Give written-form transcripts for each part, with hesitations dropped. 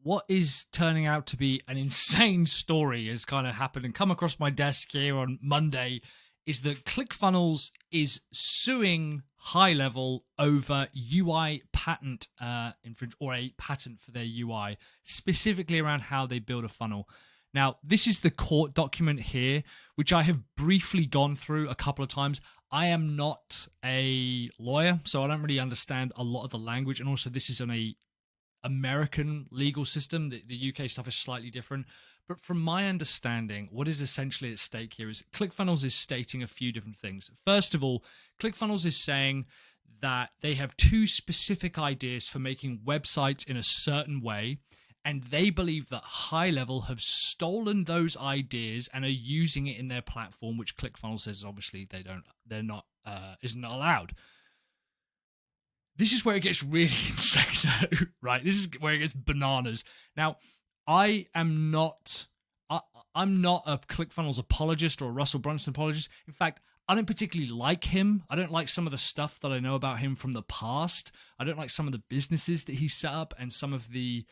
what is turning out to be an insane story has kind of happened and come across my desk here on Monday is that ClickFunnels is suing HighLevel over UI patent infringe or a patent for their UI, specifically around how they build a funnel. Now, this is the court document here, which I have briefly gone through a couple of times. I am not a lawyer, so I don't really understand a lot of the language. And also, this is on a American legal system. The UK stuff is slightly different. But from my understanding, what is essentially at stake here is ClickFunnels is stating a few different things. First of all, ClickFunnels is saying that they have two specific ideas for making websites in a certain way, and they believe that HighLevel have stolen those ideas and are using it in their platform, which ClickFunnels says obviously isn't allowed. This is where it gets really insane, though, right? This is where it gets bananas. Now, I'm not a ClickFunnels apologist or a Russell Brunson apologist. In fact, I don't particularly like him. I don't like some of the stuff that I know about him from the past. I don't like some of the businesses that he set up and some of the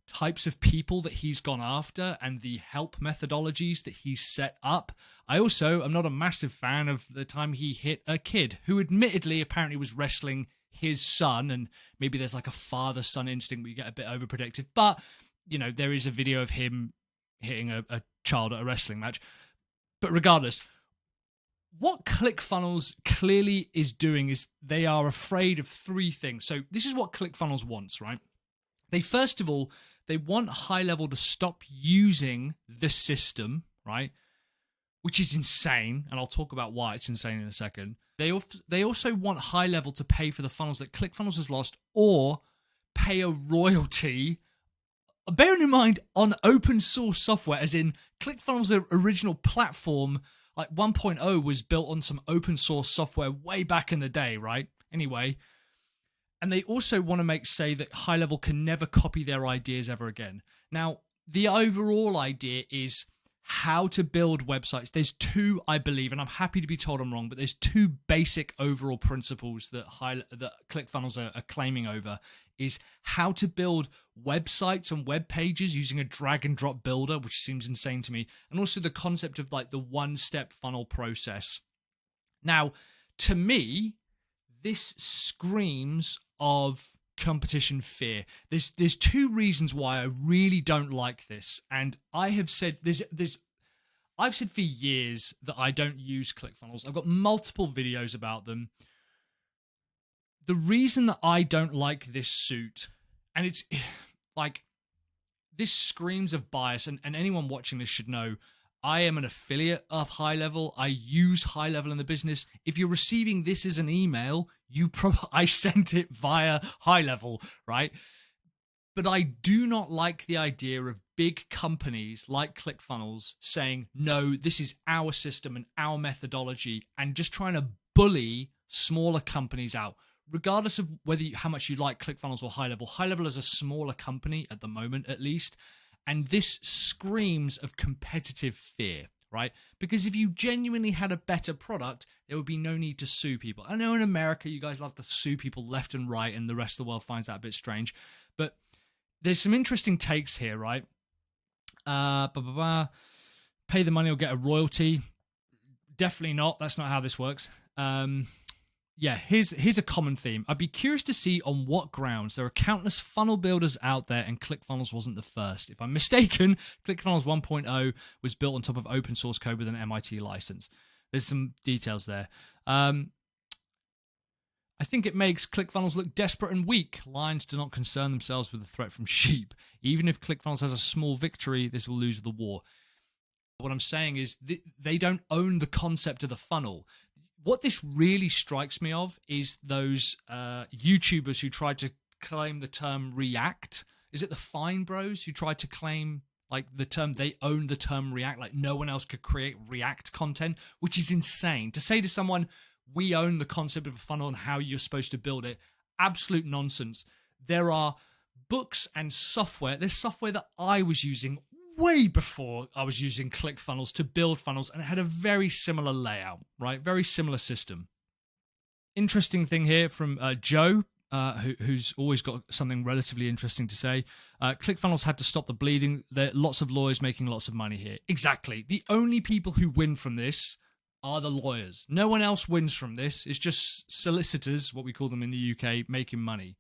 types of people that he's gone after and the help methodologies that he's set up. I also am not a massive fan of the time he hit a kid who admittedly apparently was wrestling his son, and maybe there's like a father-son instinct where you get a bit overprotective, but you know, there is a video of him hitting a child at a wrestling match. But regardless, what ClickFunnels clearly is doing is they are afraid of three things. So this is what ClickFunnels wants, right? First of all, they want HighLevel to stop using the system, right? Which is insane, and I'll talk about why it's insane in a second. They also want HighLevel to pay for the funnels that ClickFunnels has lost, or pay a royalty, bearing in mind, on open source software, as in ClickFunnels' original platform, like 1.0, was built on some open source software way back in the day, right? Anyway. And they also want to say that HighLevel can never copy their ideas ever again. Now, the overall idea is how to build websites. There's two, I believe, and I'm happy to be told I'm wrong, but there's two basic overall principles that ClickFunnels are claiming over, is how to build websites and web pages using a drag and drop builder, which seems insane to me, and also the concept of like the one-step funnel process. Now, to me, this screams of competition fear. There's two reasons why I really don't like this, and I have said I've said for years that I don't use ClickFunnels. I've got multiple videos about them. The reason that I don't like this suit, and it's like, this screams of bias, and anyone watching this should know, I am an affiliate of HighLevel. I use HighLevel in the business. If you're receiving this as an email, I sent it via HighLevel, right? But I do not like the idea of big companies like ClickFunnels saying, no, this is our system and our methodology, and just trying to bully smaller companies out. Regardless of how much you like ClickFunnels or HighLevel, HighLevel is a smaller company at the moment, at least. And this screams of competitive fear, right? Because if you genuinely had a better product, there would be no need to sue people. I know in America, you guys love to sue people left and right, and the rest of the world finds that a bit strange. But there's some interesting takes here, right? Pay the money or get a royalty. Definitely not. That's not how this works. Yeah, here's a common theme. I'd be curious to see on what grounds there are countless funnel builders out there and ClickFunnels wasn't the first. If I'm mistaken, ClickFunnels 1.0 was built on top of open source code with an MIT license. There's some details there. I think it makes ClickFunnels look desperate and weak. Lions do not concern themselves with the threat from sheep. Even if ClickFunnels has a small victory, this will lose the war. What I'm saying is they don't own the concept of the funnel. What this really strikes me of is those YouTubers who tried to claim the term React. Is it the Fine Bros who tried to claim like the term, they own the term React, like no one else could create React content, which is insane. To say to someone, we own the concept of a funnel and how you're supposed to build it, absolute nonsense. There are books and software. There's software that I was using way before I was using ClickFunnels to build funnels, and it had a very similar layout, right? Very similar system. Interesting thing here from Joe. who's always got something relatively interesting to say. ClickFunnels had to stop the bleeding. There are lots of lawyers making lots of money here. Exactly. The only people who win from this are the lawyers. No one else wins from this. It's just solicitors, what we call them in the UK, making money.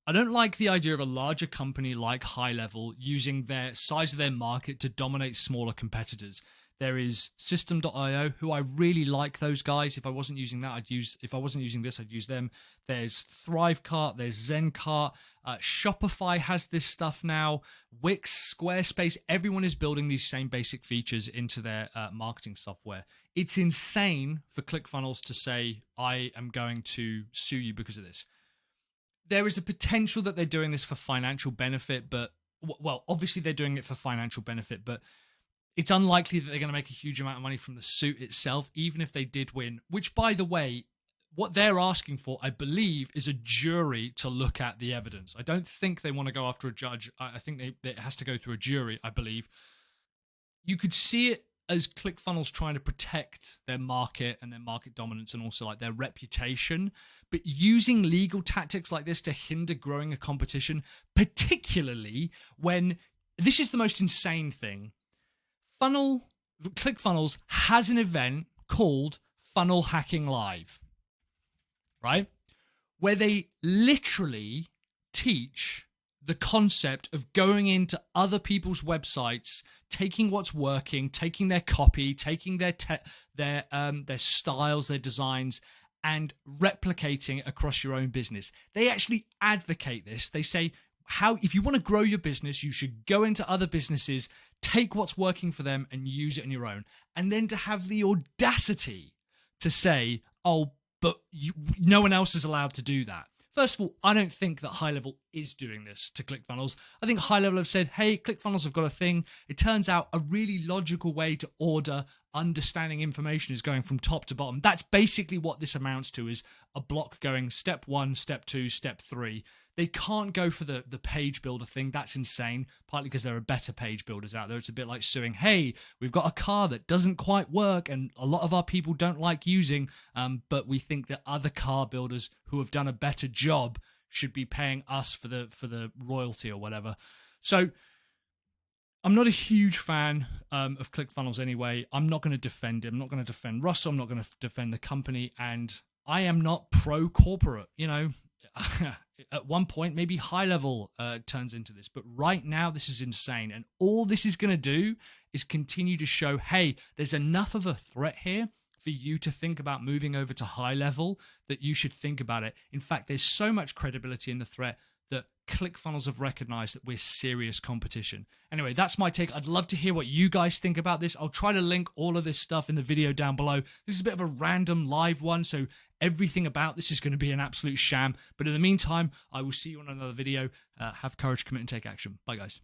I don't like the idea of a larger company like HighLevel using their size of their market to dominate smaller competitors. There is System.io, who I really like those guys. If I wasn't using that, if I wasn't using this, I'd use them. There's Thrivecart, there's Zencart, Shopify has this stuff now. Wix, Squarespace, everyone is building these same basic features into their marketing software. It's insane for ClickFunnels to say, I am going to sue you because of this. There is a potential that they're doing this for financial benefit, but, well, obviously they're doing it for financial benefit, but it's unlikely that they're going to make a huge amount of money from the suit itself, even if they did win, which, by the way, what they're asking for, I believe, is a jury to look at the evidence. I don't think they want to go after a judge. I think it has to go through a jury, I believe. You could see it as ClickFunnels trying to protect their market and their market dominance and also like their reputation, but using legal tactics like this to hinder growing a competition, particularly when this is the most insane thing. ClickFunnels has an event called Funnel Hacking Live, right? Where they literally teach the concept of going into other people's websites, taking what's working, taking their copy, taking their styles, their designs, and replicating it across your own business. They actually advocate this. They say, if you want to grow your business, you should go into other businesses, take what's working for them and use it on your own. And then to have the audacity to say, oh, but no one else is allowed to do that. First of all, I don't think that HighLevel is doing this to ClickFunnels. I think HighLevel have said, hey, ClickFunnels have got a thing. It turns out a really logical way to order understanding information is going from top to bottom. That's basically what this amounts to, is a block going step 1, step 2, step 3. They can't go for the page builder thing. That's insane, partly because there are better page builders out there. It's a bit like suing, hey, we've got a car that doesn't quite work and a lot of our people don't like using, but we think that other car builders who have done a better job should be paying us for the royalty or whatever. So I'm not a huge fan of ClickFunnels anyway. I'm not going to defend him. I'm not going to defend Russell. I'm not going to defend the company. And I am not pro-corporate, you know. At one point, maybe HighLevel turns into this. But right now, this is insane. And all this is going to do is continue to show, hey, there's enough of a threat here for you to think about moving over to HighLevel that you should think about it. In fact, there's so much credibility in the threat that ClickFunnels have recognized that we're serious competition. Anyway, that's my take. I'd love to hear what you guys think about this. I'll try to link all of this stuff in the video down below. This is a bit of a random live one, so everything about this is going to be an absolute sham. But in the meantime, I will see you on another video. Have courage, commit, and take action. Bye, guys.